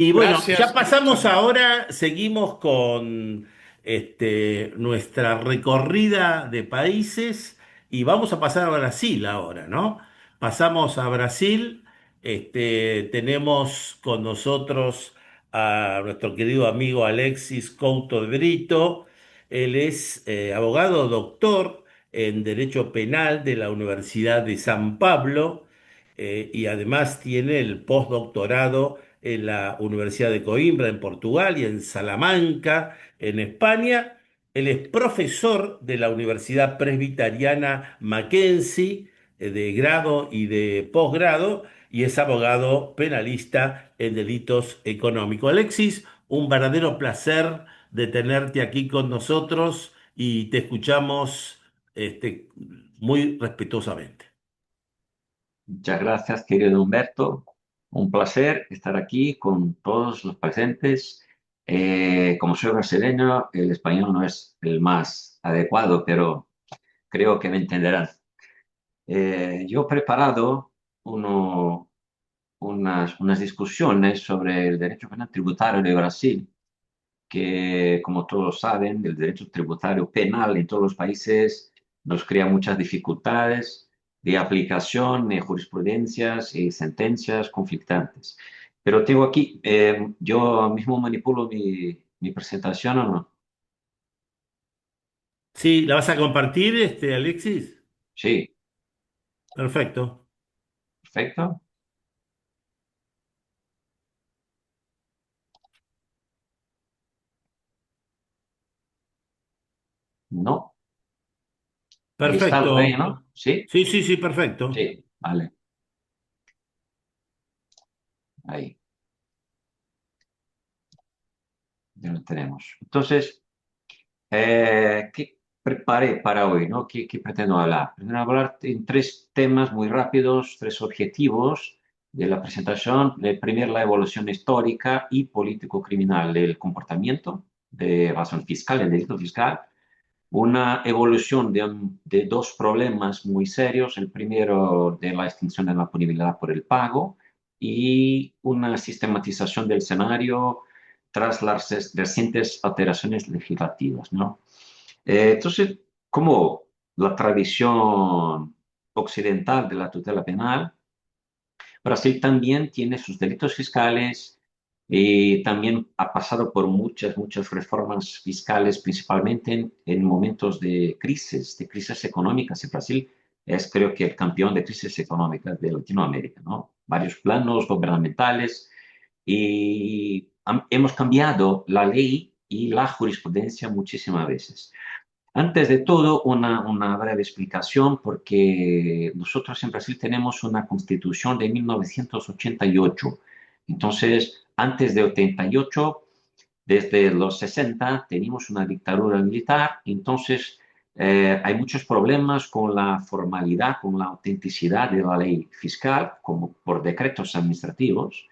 Y bueno, ya Gracias, pasamos Alexander. ahora, seguimos con nuestra recorrida de países y vamos a pasar a Brasil ahora, ¿no? Pasamos a Brasil, tenemos con nosotros a nuestro querido amigo Alexis Couto de Brito. Él es abogado doctor en Derecho Penal de la Universidad de San Pablo, y además tiene el postdoctorado en la Universidad de Coimbra en Portugal y en Salamanca en España. Él es profesor de la Universidad Presbiteriana Mackenzie, de grado y de posgrado, y es abogado penalista en delitos económicos. Alexis, un verdadero placer de tenerte aquí con nosotros y te escuchamos muy respetuosamente. Muchas gracias, querido Humberto. Un placer estar aquí con todos los presentes. Como soy brasileño, el español no es el más adecuado, pero creo que me entenderán. Yo he preparado unas discusiones sobre el derecho penal tributario de Brasil, que, como todos saben, el derecho tributario penal en todos los países nos crea muchas dificultades de aplicación, de jurisprudencias y sentencias conflictantes. Pero tengo aquí, yo mismo manipulo mi presentación o no. Sí, ¿la vas a compartir, Alexis? Sí, Perfecto. perfecto. No, ahí está, lo ven, Perfecto. ¿no? Sí, Sí, sí, sí, perfecto. sí, vale, ahí, ya lo tenemos. Entonces, ¿qué preparé para hoy, ¿no? ¿Qué pretendo hablar? Pretendo hablar en tres temas muy rápidos, tres objetivos de la presentación. El primero, la evolución histórica y político-criminal del comportamiento de evasión fiscal, el delito fiscal. Una evolución de dos problemas muy serios. El primero, de la extinción de la punibilidad por el pago y una sistematización del escenario tras las recientes alteraciones legislativas, ¿no? Entonces, como la tradición occidental de la tutela penal, Brasil también tiene sus delitos fiscales y también ha pasado por muchas reformas fiscales, principalmente en momentos de crisis económicas. Y Brasil es, creo que, el campeón de crisis económicas de Latinoamérica, ¿no? Varios planos gubernamentales y hemos cambiado la ley y la jurisprudencia muchísimas veces. Antes de todo, una breve explicación, porque nosotros en Brasil tenemos una constitución de 1988. Entonces, antes de 88, desde los 60, teníamos una dictadura militar. Entonces, hay muchos problemas con la formalidad, con la autenticidad de la ley fiscal, como por decretos administrativos.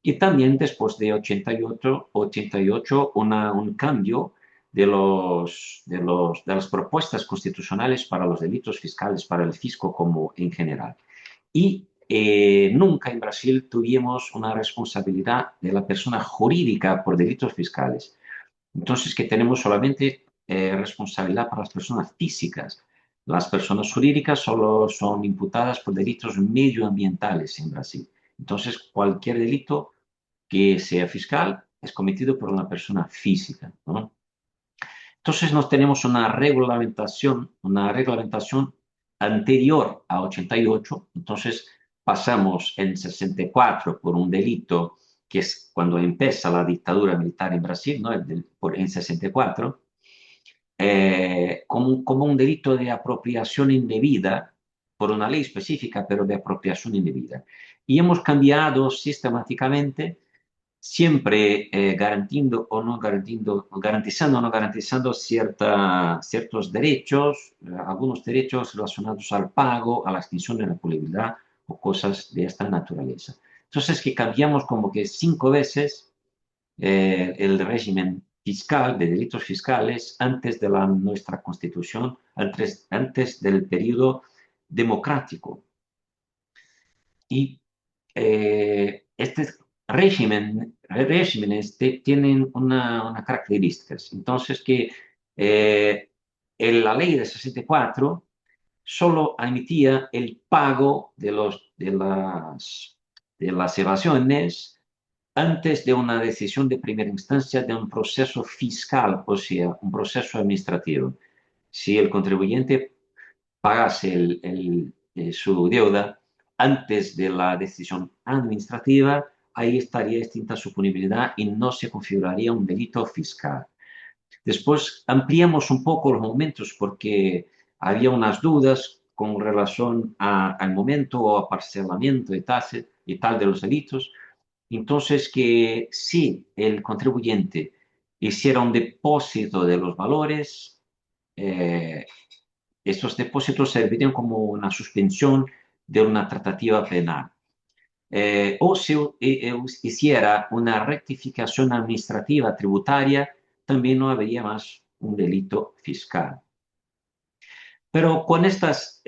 Y también después de 88 un cambio de las propuestas constitucionales para los delitos fiscales, para el fisco como en general. Y nunca en Brasil tuvimos una responsabilidad de la persona jurídica por delitos fiscales. Entonces, que tenemos solamente responsabilidad para las personas físicas. Las personas jurídicas solo son imputadas por delitos medioambientales en Brasil. Entonces, cualquier delito que sea fiscal es cometido por una persona física, ¿no? Entonces nos tenemos una reglamentación anterior a 88. Entonces pasamos en 64 por un delito que es cuando empieza la dictadura militar en Brasil, ¿no? En 64, como un delito de apropiación indebida por una ley específica, pero de apropiación indebida. Y hemos cambiado sistemáticamente siempre garantizando o no garantizando ciertos derechos, algunos derechos relacionados al pago, a la extinción de la punibilidad o cosas de esta naturaleza. Entonces, que cambiamos como que 5 veces el régimen fiscal, de delitos fiscales, antes de nuestra constitución, antes del periodo democrático. Y este regímenes tienen una características. Entonces, que eh, la ley de 64 solo admitía el pago de las evasión antes de una decisión de primera instancia de un proceso fiscal, o sea, un proceso administrativo. Si el contribuyente pagase su deuda antes de la decisión administrativa, ahí estaría extinta su punibilidad y no se configuraría un delito fiscal. Después ampliamos un poco los momentos porque había unas dudas con relación al momento o a parcelamiento y tal de los delitos. Entonces, que si el contribuyente hiciera un depósito de los valores, eh, estos depósitos servirían como una suspensión de una tratativa penal. O si hiciera una rectificación administrativa tributaria, también no habría más un delito fiscal. Pero con estos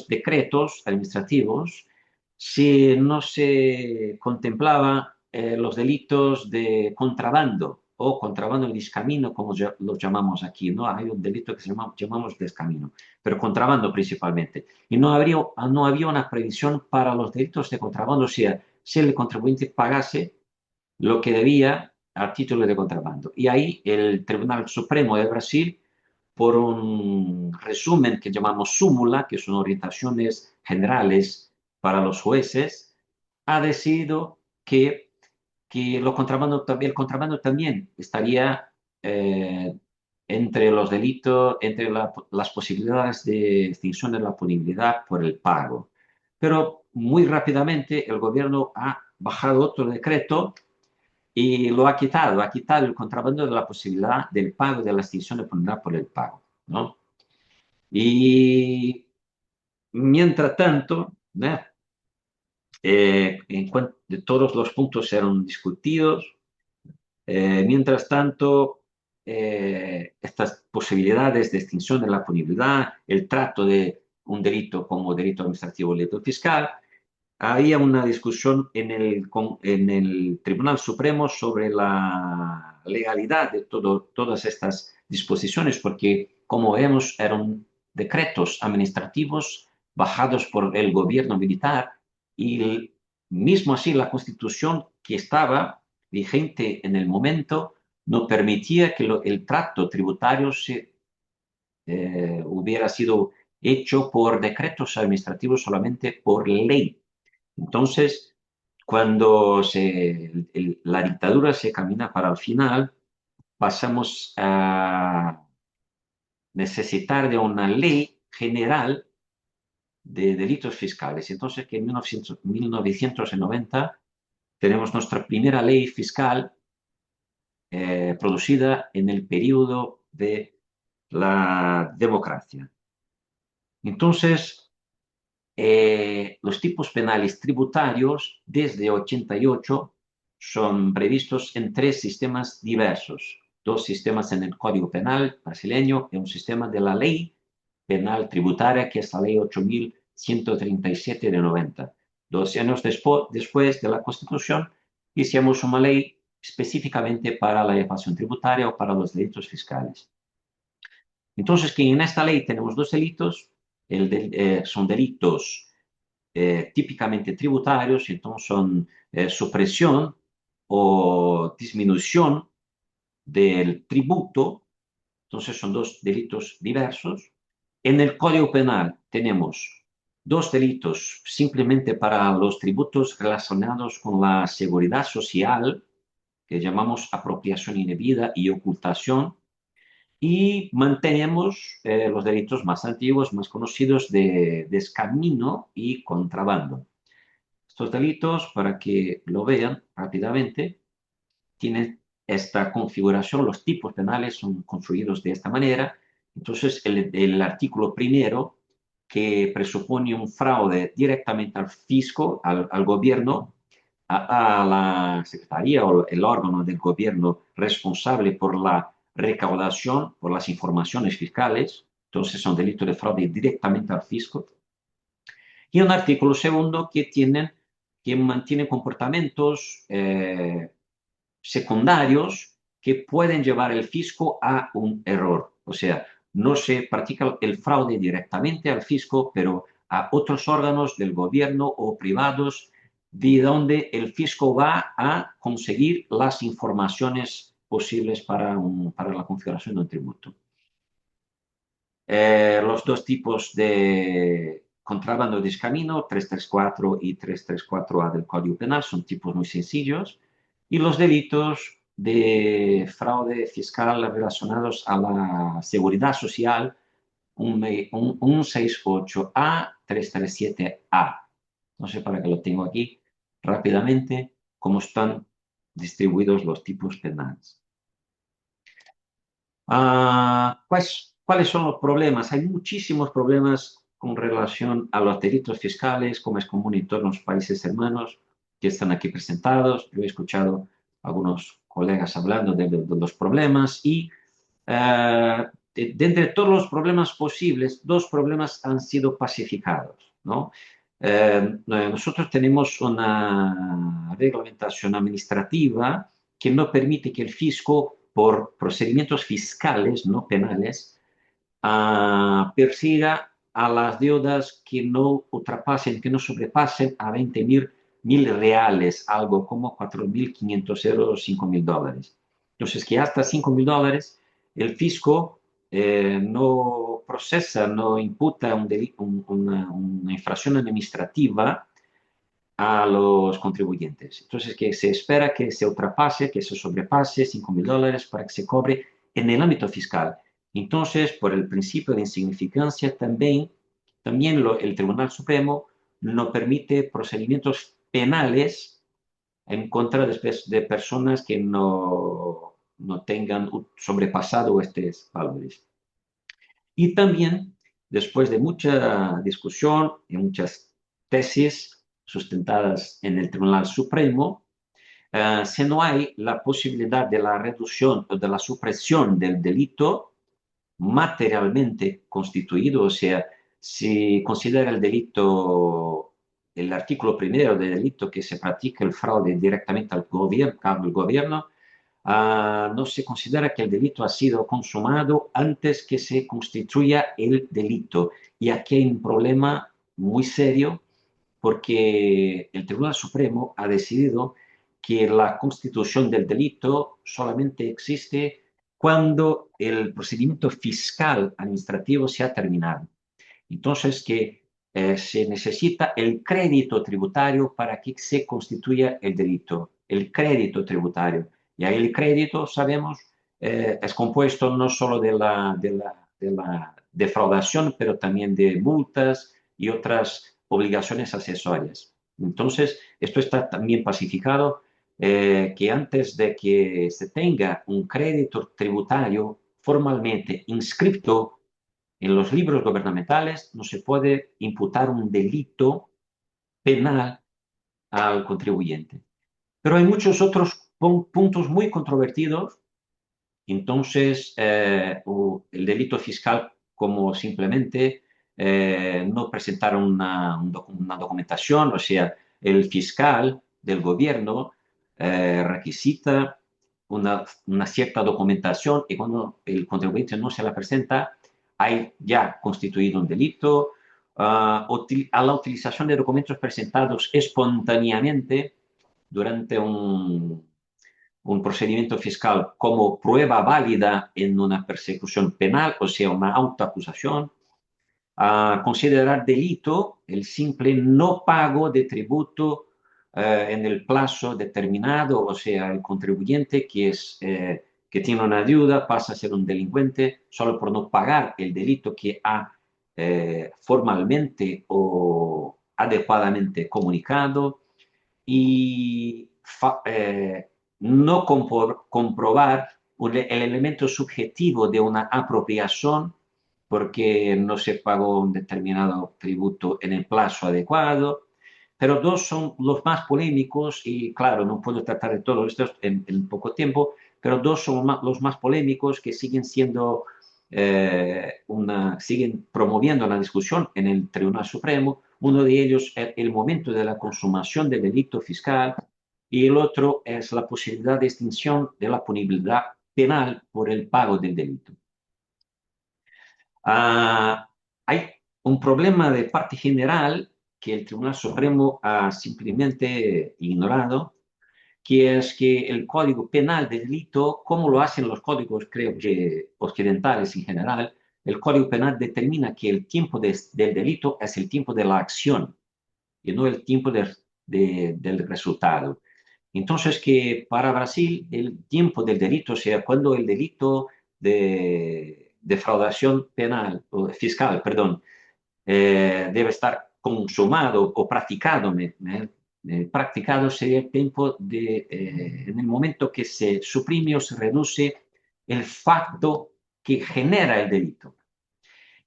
decretos administrativos, si no se contemplaba los delitos de contrabando o contrabando en descamino, como los llamamos aquí, ¿no? Hay un delito que llamamos descamino, pero contrabando principalmente. Y no había una previsión para los delitos de contrabando, o sea, si el contribuyente pagase lo que debía a título de contrabando. Y ahí el Tribunal Supremo de Brasil, por un resumen que llamamos súmula, que son orientaciones generales para los jueces, ha decidido que el contrabando también estaría entre los delitos, entre las posibilidades de extinción de la punibilidad por el pago. Pero muy rápidamente el gobierno ha bajado otro decreto y lo ha quitado el contrabando de la posibilidad del pago de la extinción de punibilidad por el pago, ¿no? Y mientras tanto, ¿no? Todos los puntos eran discutidos. Mientras tanto, estas posibilidades de extinción de la punibilidad, el trato de un delito como delito administrativo o delito fiscal, había una discusión en el Tribunal Supremo sobre la legalidad de todas estas disposiciones, porque, como vemos, eran decretos administrativos bajados por el gobierno militar y mismo así la Constitución que estaba vigente en el momento no permitía que el trato tributario hubiera sido hecho por decretos administrativos solamente por ley. Entonces, cuando la dictadura se camina para el final, pasamos a necesitar de una ley general de delitos fiscales. Entonces, que en 1990 tenemos nuestra primera ley fiscal producida en el periodo de la democracia. Entonces, los tipos penales tributarios desde 88 son previstos en tres sistemas diversos. Dos sistemas en el Código Penal brasileño y un sistema de la Ley Penal Tributaria, que es la Ley 8.137 de 90. 2 años después de la Constitución, hicimos una ley específicamente para la evasión tributaria o para los delitos fiscales. Entonces, que en esta ley tenemos dos delitos, son delitos típicamente tributarios, entonces son supresión o disminución del tributo, entonces son dos delitos diversos. En el Código Penal tenemos dos delitos simplemente para los tributos relacionados con la seguridad social, que llamamos apropiación indebida y ocultación, y mantenemos los delitos más antiguos, más conocidos de descamino y contrabando. Estos delitos, para que lo vean rápidamente, tienen esta configuración, los tipos penales son construidos de esta manera. Entonces, el artículo primero, que presupone un fraude directamente al fisco, al gobierno, a la secretaría o el órgano del gobierno responsable por la recaudación, por las informaciones fiscales, entonces son delitos de fraude directamente al fisco. Y un artículo segundo que tiene que mantienen comportamientos secundarios que pueden llevar el fisco a un error. O sea, no se practica el fraude directamente al fisco, pero a otros órganos del gobierno o privados de donde el fisco va a conseguir las informaciones posibles para la configuración de un tributo. Los dos tipos de contrabando de camino, 334 y 334A del Código Penal, son tipos muy sencillos. Y los delitos de fraude fiscal relacionados a la seguridad social, 168A, 337A. No sé para qué lo tengo aquí rápidamente, cómo están distribuidos los tipos penales. ¿Cuáles son los problemas? Hay muchísimos problemas con relación a los delitos fiscales, como es común en todos los países hermanos que están aquí presentados. Yo he escuchado a algunos colegas hablando de los problemas y de entre todos los problemas posibles, dos problemas han sido pacificados, ¿no? Nosotros tenemos una reglamentación administrativa que no permite que el fisco, por procedimientos fiscales, no penales, persiga a las deudas que no ultrapasen, que no sobrepasen a 20.000 reales, algo como 4.500 euros, 5.000 dólares. Entonces, que hasta 5.000 dólares, el fisco no procesa, no imputa una infracción administrativa a los contribuyentes. Entonces, que se espera que se ultrapase, que se sobrepase 5.000 dólares para que se cobre en el ámbito fiscal. Entonces, por el principio de insignificancia, también el Tribunal Supremo no permite procedimientos penales en contra de personas que no tengan sobrepasado estos valores. Y también, después de mucha discusión y muchas tesis sustentadas en el Tribunal Supremo, si no hay la posibilidad de la reducción o de la supresión del delito materialmente constituido, o sea, si considera el delito, el artículo primero del delito que se practica el fraude directamente al gobierno, no se considera que el delito ha sido consumado antes que se constituya el delito. Y aquí hay un problema muy serio porque el Tribunal Supremo ha decidido que la constitución del delito solamente existe cuando el procedimiento fiscal administrativo se ha terminado. Entonces, que se necesita el crédito tributario para que se constituya el delito, el crédito tributario. Y ahí el crédito, sabemos, es compuesto no solo de la defraudación, pero también de multas y otras obligaciones accesorias. Entonces, esto está también pacificado, que antes de que se tenga un crédito tributario formalmente inscrito en los libros gubernamentales, no se puede imputar un delito penal al contribuyente. Pero hay muchos otros puntos muy controvertidos. Entonces, el delito fiscal, como simplemente no presentar una documentación, o sea, el fiscal del gobierno requisita una cierta documentación y cuando el contribuyente no se la presenta, hay ya constituido un delito. A la utilización de documentos presentados espontáneamente durante un procedimiento fiscal como prueba válida en una persecución penal, o sea, una autoacusación, a considerar delito el simple no pago de tributo en el plazo determinado, o sea, el contribuyente que tiene una deuda pasa a ser un delincuente solo por no pagar el delito que ha formalmente o adecuadamente comunicado y no comprobar el elemento subjetivo de una apropiación porque no se pagó un determinado tributo en el plazo adecuado. Pero dos son los más polémicos y claro, no puedo tratar de todo esto en poco tiempo, pero dos son los más polémicos que siguen siendo siguen promoviendo la discusión en el Tribunal Supremo. Uno de ellos es el momento de la consumación del delito fiscal y el otro es la posibilidad de extinción de la punibilidad penal por el pago del delito. Hay un problema de parte general que el Tribunal Supremo ha simplemente ignorado, que es que el Código Penal de delito, como lo hacen los códigos, creo que occidentales en general, el Código Penal determina que el tiempo del delito es el tiempo de la acción y no el tiempo del resultado. Entonces, que para Brasil el tiempo del delito, o sea, cuando el delito de defraudación penal, o fiscal, perdón, debe estar consumado o practicado, practicado sería el tiempo en el momento que se suprime o se reduce el facto que genera el delito.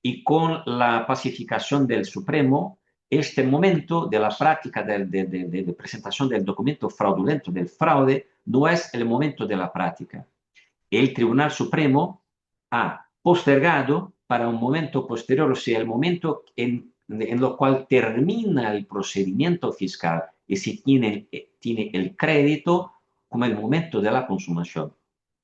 Y con la pacificación del Supremo, este momento de la práctica de presentación del documento fraudulento, del fraude, no es el momento de la práctica. El Tribunal Supremo ha postergado para un momento posterior, o sea, el momento en lo cual termina el procedimiento fiscal y se tiene el crédito como el momento de la consumación.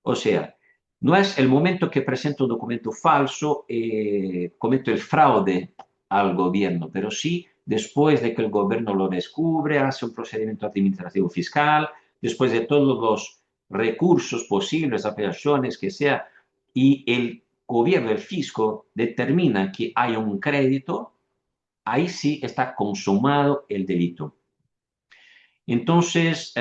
O sea, no es el momento que presento un documento falso y cometo el fraude al gobierno, pero sí después de que el gobierno lo descubre, hace un procedimiento administrativo fiscal, después de todos los recursos posibles, apelaciones, que sea, y el gobierno, el fisco, determina que hay un crédito, ahí sí está consumado el delito. Entonces,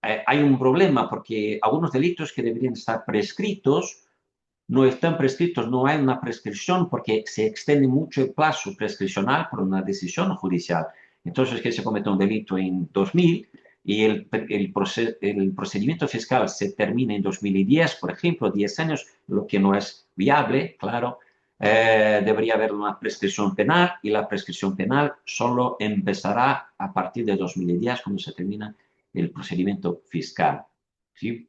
hay un problema porque algunos delitos que deberían estar prescritos no están prescritos, no hay una prescripción porque se extiende mucho el plazo prescripcional por una decisión judicial. Entonces, que se comete un delito en 2000 y el procedimiento fiscal se termina en 2010, por ejemplo, 10 años, lo que no es viable, claro, debería haber una prescripción penal y la prescripción penal solo empezará a partir de 2010 cuando se termina el procedimiento fiscal. ¿Sí?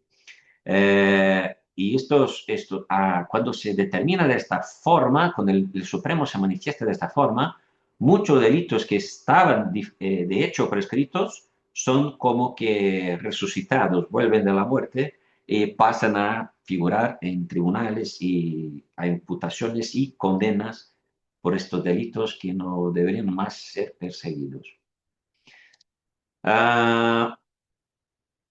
Y cuando se determina de esta forma, cuando el Supremo se manifiesta de esta forma, muchos delitos que estaban de hecho prescritos son como que resucitados, vuelven de la muerte y pasan a figurar en tribunales y a imputaciones y condenas por estos delitos que no deberían más ser perseguidos. Uh,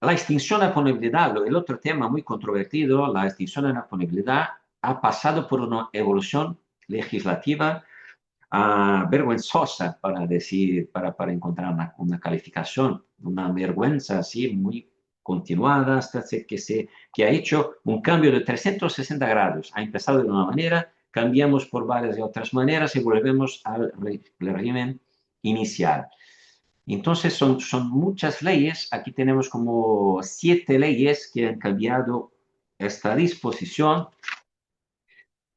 la extinción de la punibilidad, el otro tema muy controvertido, la extinción de la punibilidad, ha pasado por una evolución legislativa vergonzosa, para decir, para encontrar una calificación, una vergüenza así muy continuada, hasta que ha hecho un cambio de 360 grados. Ha empezado de una manera, cambiamos por varias de otras maneras y volvemos al régimen inicial. Entonces son muchas leyes, aquí tenemos como 7 leyes que han cambiado esta disposición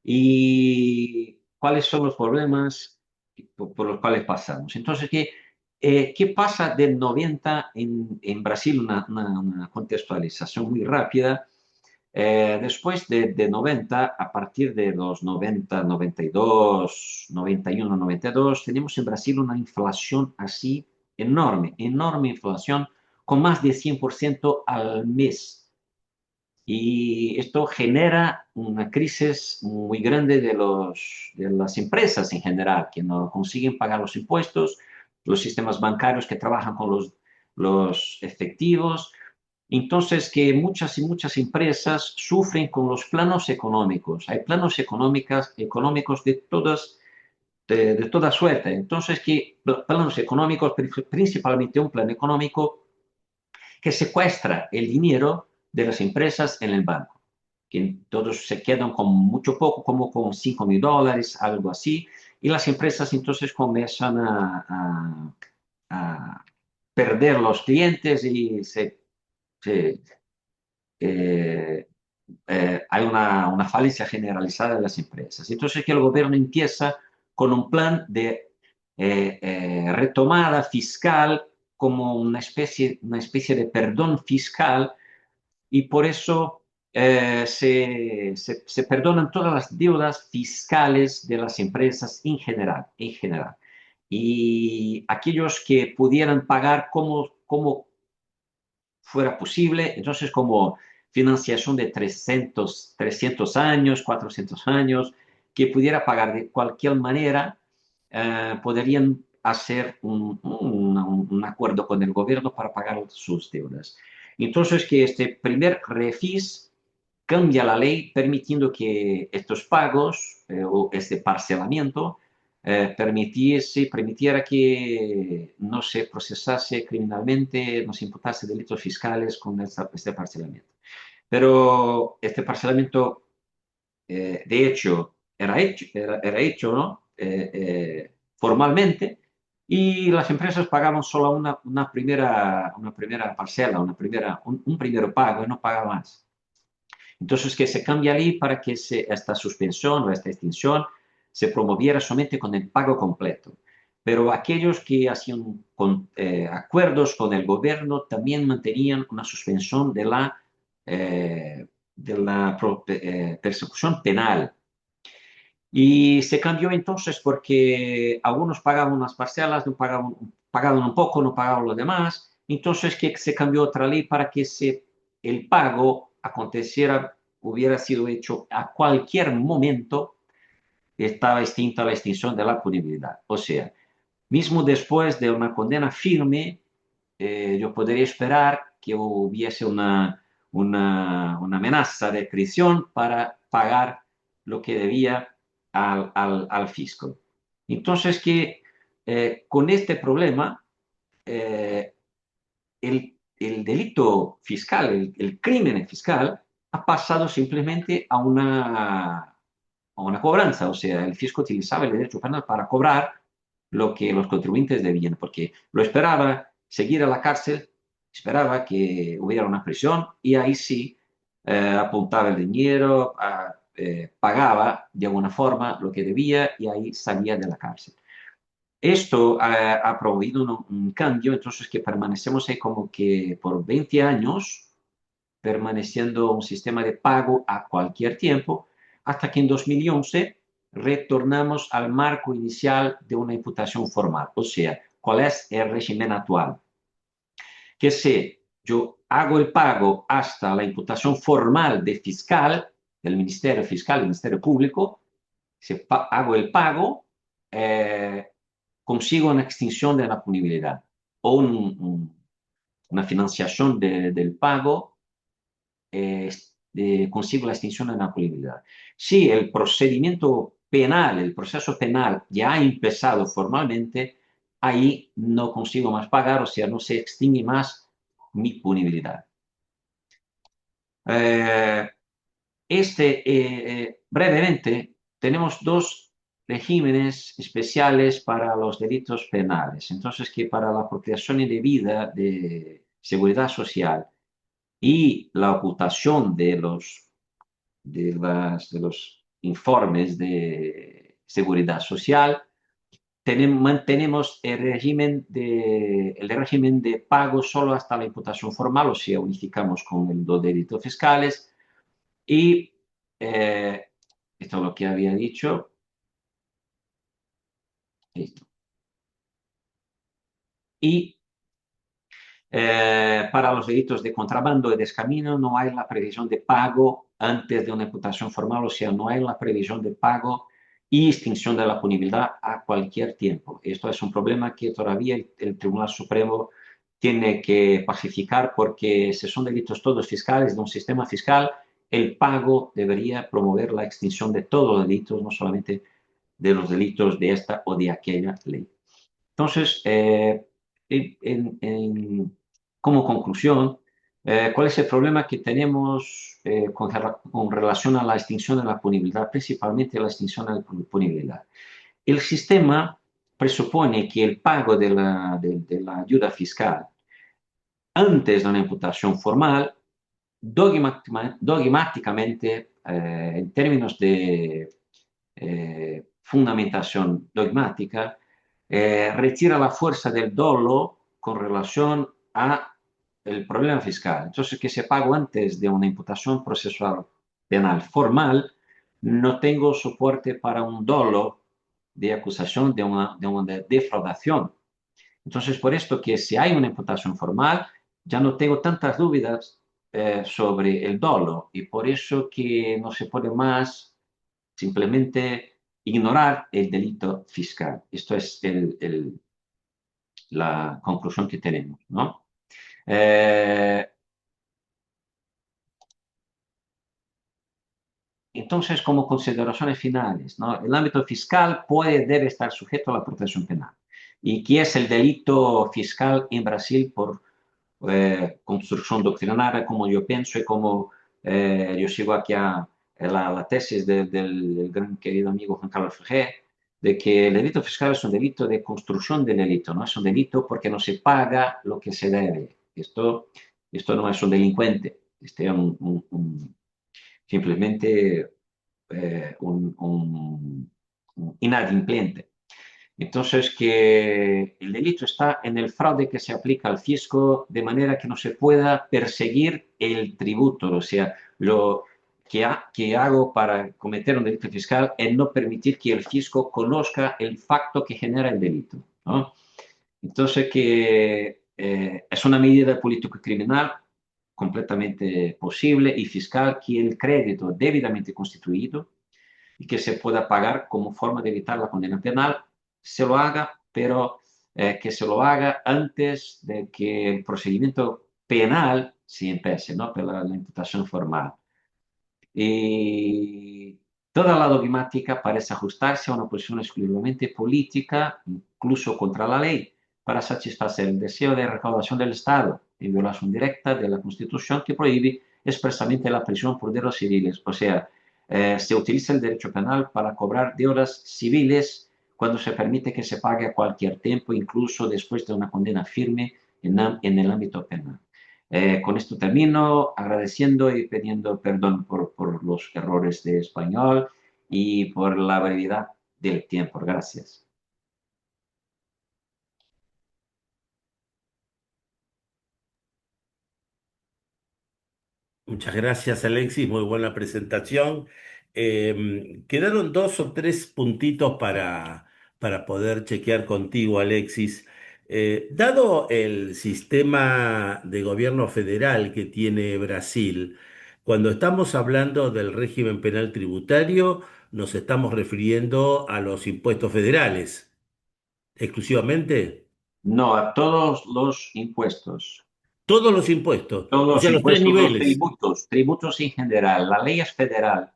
y cuáles son los problemas por los cuales pasamos. Entonces, ¿qué pasa del 90 en Brasil? Una contextualización muy rápida. Después de 90, a partir de los 90, 92, 91, 92, tenemos en Brasil una inflación así enorme, enorme inflación, con más de 100% al mes. Y esto genera una crisis muy grande de las empresas en general, que no consiguen pagar los impuestos, los sistemas bancarios que trabajan con los efectivos. Entonces, que muchas y muchas empresas sufren con los planos económicos. Hay planos económicos de toda suerte. Entonces, que planos económicos, principalmente un plan económico que secuestra el dinero de las empresas en el banco, que todos se quedan con mucho poco, como con $5,000, algo así, y las empresas entonces comienzan a perder los clientes y eh, hay una falencia generalizada de las empresas. Entonces, que el gobierno empieza con un plan de retomada fiscal como una especie de perdón fiscal y por eso se perdonan todas las deudas fiscales de las empresas en general, en general. y aquellos que pudieran pagar como fuera posible, entonces como financiación de 300 años, 400 años, que pudiera pagar de cualquier manera, podrían hacer un acuerdo con el gobierno para pagar sus deudas. Entonces, que este primer refis cambia la ley permitiendo que estos pagos o este parcelamiento permitiera que no se procesase criminalmente, no se imputase delitos fiscales con este parcelamiento. Pero este parcelamiento, de hecho, era hecho, ¿no? Formalmente, y las empresas pagaban solo una primera parcela, un primer pago, y no pagaban más. Entonces, que se cambia ahí para que esta suspensión o esta extinción se promoviera solamente con el pago completo. Pero aquellos que hacían acuerdos con el gobierno también mantenían una suspensión de la persecución penal. Y se cambió entonces porque algunos pagaban unas parcelas, no pagaban un poco, no pagaban lo demás. Entonces que se cambió otra ley para que el pago aconteciera, hubiera sido hecho a cualquier momento, estaba extinta la extinción de la punibilidad. O sea, mismo después de una condena firme, yo podría esperar que hubiese una amenaza de prisión para pagar lo que debía al fisco. Entonces, que con este problema, eh, el delito fiscal, el crimen fiscal, ha pasado simplemente a una cobranza. O sea, el fisco utilizaba el derecho penal para cobrar lo que los contribuyentes debían, porque lo esperaba seguir a la cárcel, esperaba que hubiera una prisión y ahí sí apuntaba el dinero, pagaba de alguna forma lo que debía y ahí salía de la cárcel. Esto ha promovido un cambio, entonces que permanecemos ahí como que por 20 años permaneciendo un sistema de pago a cualquier tiempo, hasta que en 2011 retornamos al marco inicial de una imputación formal. O sea, ¿cuál es el régimen actual? Que si yo hago el pago hasta la imputación formal de fiscal, del Ministerio Fiscal, del Ministerio Público, si hago el pago, eh, consigo una extinción de la punibilidad o una financiación del pago, consigo la extinción de la punibilidad. Si el procedimiento penal, el proceso penal ya ha empezado formalmente, ahí no consigo más pagar, o sea, no se extingue más mi punibilidad. Eh, brevemente, tenemos dos regímenes especiales para los delitos penales. Entonces, que para la apropiación indebida de seguridad social y la ocultación de los informes de seguridad social, mantenemos el régimen de pago solo hasta la imputación formal, o sea, unificamos con los delitos fiscales. Y esto es lo que había dicho. Listo. Y para los delitos de contrabando y descamino no hay la previsión de pago antes de una imputación formal, o sea, no hay la previsión de pago y extinción de la punibilidad a cualquier tiempo. Esto es un problema que todavía el Tribunal Supremo tiene que pacificar, porque si son delitos todos fiscales de un sistema fiscal, el pago debería promover la extinción de todos los delitos, no solamente de los delitos de esta o de aquella ley. Entonces, como conclusión, ¿cuál es el problema que tenemos con relación a la extinción de la punibilidad? Principalmente la extinción de la punibilidad. El sistema presupone que el pago de la ayuda fiscal antes de una imputación formal, dogmáticamente, en términos de fundamentación dogmática, retira la fuerza del dolo con relación a el problema fiscal. Entonces, que se pago antes de una imputación procesual penal formal, no tengo soporte para un dolo de acusación de una defraudación. Entonces, por esto que si hay una imputación formal, ya no tengo tantas dudas sobre el dolo y por eso que no se puede más simplemente ignorar el delito fiscal. Esto es la conclusión que tenemos, ¿no? Eh, entonces, como consideraciones finales, ¿no? El ámbito fiscal debe estar sujeto a la protección penal. ¿Y qué es el delito fiscal en Brasil por construcción doctrinaria, como yo pienso y como yo sigo aquí a la tesis del gran querido amigo Juan Carlos Ferrer, de que el delito fiscal es un delito de construcción del delito, ¿no? Es un delito porque no se paga lo que se debe. Esto no es un delincuente, este es simplemente un inadimplente. Entonces, que el delito está en el fraude que se aplica al fisco de manera que no se pueda perseguir el tributo. O sea, lo que hago para cometer un delito fiscal es no permitir que el fisco conozca el facto que genera el delito, ¿no? Entonces, que es una medida político-criminal completamente posible y fiscal que el crédito debidamente constituido y que se pueda pagar como forma de evitar la condena penal, se lo haga, pero que se lo haga antes de que el procedimiento penal se empiece, ¿no? Por la imputación formal. Y toda la dogmática parece ajustarse a una posición exclusivamente política, incluso contra la ley, para satisfacer el deseo de recaudación del Estado, en violación directa de la Constitución que prohíbe expresamente la prisión por deudas civiles. O sea, se utiliza el derecho penal para cobrar deudas civiles cuando se permite que se pague a cualquier tiempo, incluso después de una condena firme en el ámbito penal. Con esto termino agradeciendo y pidiendo perdón por los errores de español y por la brevedad del tiempo. Gracias. Muchas gracias, Alexis. Muy buena presentación. Quedaron dos o tres puntitos para poder chequear contigo, Alexis. Dado el sistema de gobierno federal que tiene Brasil, cuando estamos hablando del régimen penal tributario, nos estamos refiriendo a los impuestos federales exclusivamente. No a todos los impuestos. Todos los impuestos, Todos o los sea, los tres impuestos, los niveles. tributos, tributos en general. La ley es federal.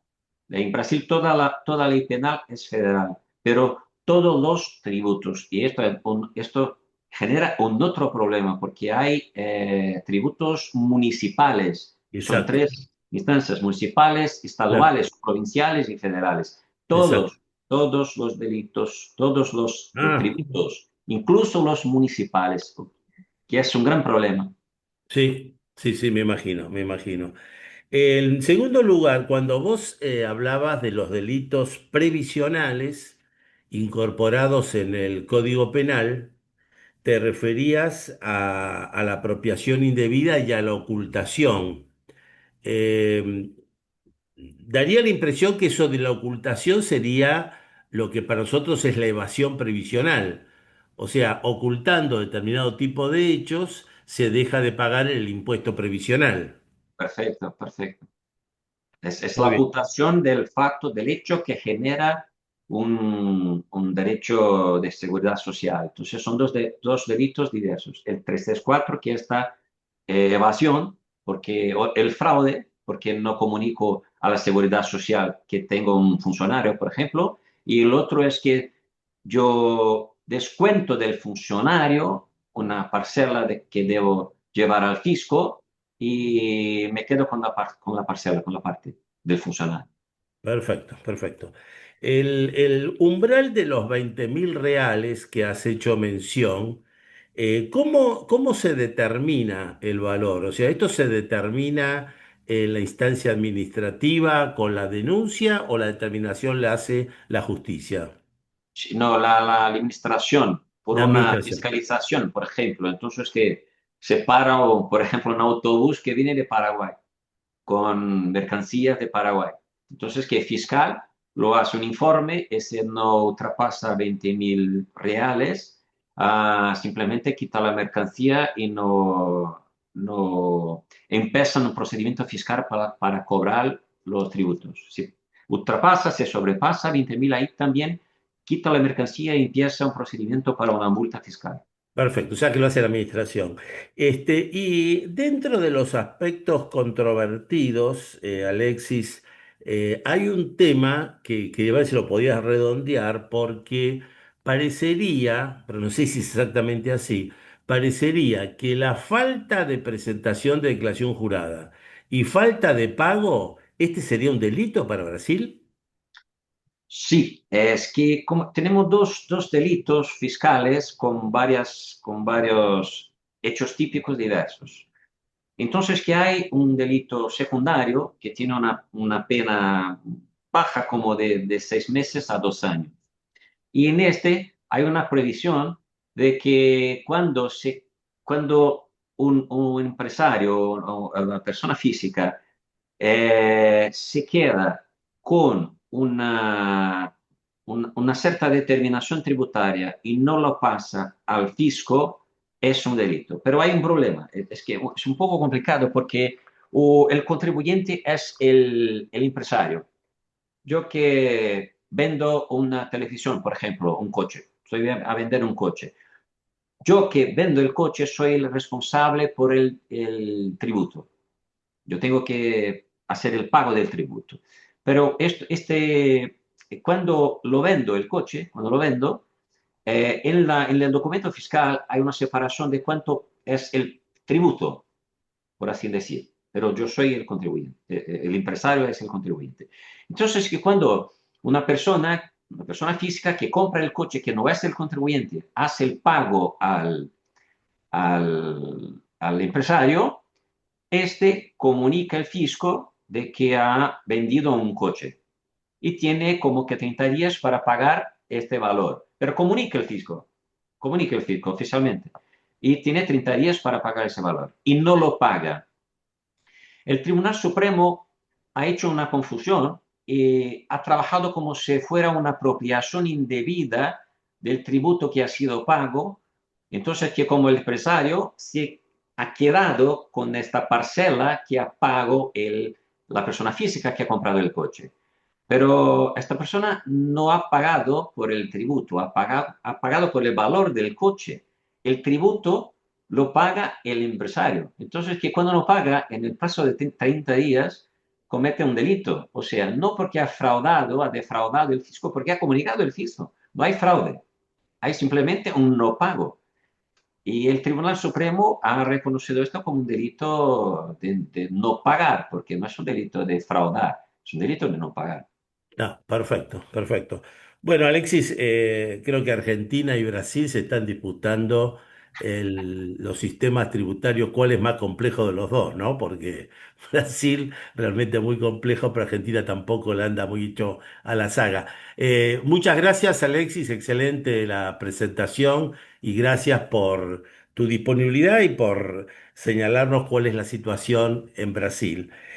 En Brasil toda ley penal es federal, pero todos los tributos. Y esto genera un otro problema porque hay tributos municipales. Son Exacto, tres instancias, municipales, claro, estaduales, provinciales y federales. exacto. Todos los delitos, todos los Ah. tributos, incluso los municipales, que es un gran problema. Sí, sí, sí, me imagino, me imagino. En segundo lugar, cuando vos hablabas de los delitos previsionales incorporados en el Código Penal, te referías a la apropiación indebida y a la ocultación. Eh, Daría la impresión que eso de la ocultación sería lo que para nosotros es la evasión previsional. O sea, ocultando determinado tipo de hechos, se deja de pagar el impuesto previsional. Perfecto, perfecto. Es Muy la bien. ocultación del facto, del hecho que genera un derecho de seguridad social. Entonces son dos delitos diversos. El 334, que es esta evasión, o el fraude, porque no comunico a la seguridad social que tengo un funcionario, por ejemplo, y el otro es que yo descuento del funcionario una parcela que debo llevar al fisco y me quedo con la parcela, con la parte del funcionario. Perfecto, perfecto. El umbral de los 20.000 reales que has hecho mención, ¿cómo se determina el valor? O sea, ¿esto se determina en la instancia administrativa con la denuncia o la determinación la hace la justicia? No, la administración por La una administración. fiscalización, por ejemplo. Entonces, que se para, por ejemplo, un autobús que viene de Paraguay con mercancías de Paraguay. Entonces, que fiscal lo hace un informe, ese no ultrapasa 20.000 reales, simplemente quita la mercancía y no empiezan un procedimiento fiscal para cobrar los tributos. Si ultrapasa, se sobrepasa 20.000, ahí también quita la mercancía y empieza un procedimiento para una multa fiscal. Perfecto, ya que lo hace la administración. Y dentro de los aspectos controvertidos, Alexis, hay un tema que a ver si lo podías redondear, porque parecería, pero no sé si es exactamente así, parecería que la falta de presentación de declaración jurada y falta de pago, ¿este sería un delito para Brasil? Sí, es que tenemos dos delitos fiscales con varios hechos típicos diversos. Entonces, que hay un delito secundario que tiene una pena baja como de 6 meses a 2 años. Y en este hay una previsión de que cuando un empresario o una persona física se queda con una cierta determinación tributaria y no lo pasa al fisco, es un delito. Pero hay un problema, es que es un poco complicado porque el contribuyente es el empresario. Yo que vendo una televisión, por ejemplo, un coche, estoy a vender un coche. Yo que vendo el coche soy el responsable por el tributo. Yo tengo que hacer el pago del tributo. Pero cuando lo vendo el coche, cuando lo vendo, en el documento fiscal hay una separación de cuánto es el tributo, por así decir. Pero yo soy el contribuyente, el empresario es el contribuyente. Entonces, que cuando una persona física que compra el coche que no es el contribuyente, hace el pago al empresario, este comunica al fisco de que ha vendido un coche y tiene como que 30 días para pagar este valor. Pero comunica el fisco oficialmente y tiene 30 días para pagar ese valor y no lo paga. El Tribunal Supremo ha hecho una confusión y ha trabajado como si fuera una apropiación indebida del tributo que ha sido pago. Entonces, que como el empresario se ha quedado con esta parcela que ha pago la persona física que ha comprado el coche. Pero esta persona no ha pagado por el tributo, ha pagado por el valor del coche. El tributo lo paga el empresario. Entonces, que cuando no paga, en el plazo de 30 días, comete un delito. O sea, no porque ha defraudado el fisco, porque ha comunicado el fisco. No hay fraude, hay simplemente un no pago. Y el Tribunal Supremo ha reconocido esto como un delito de no pagar, porque no es un delito de fraudar, es un delito de no pagar. Ah, perfecto, perfecto. Bueno, Alexis, creo que Argentina y Brasil se están disputando los sistemas tributarios, cuál es más complejo de los dos, ¿no? Porque Brasil realmente es muy complejo, pero Argentina tampoco le anda mucho a la saga. Muchas gracias, Alexis, excelente la presentación y gracias por tu disponibilidad y por señalarnos cuál es la situación en Brasil.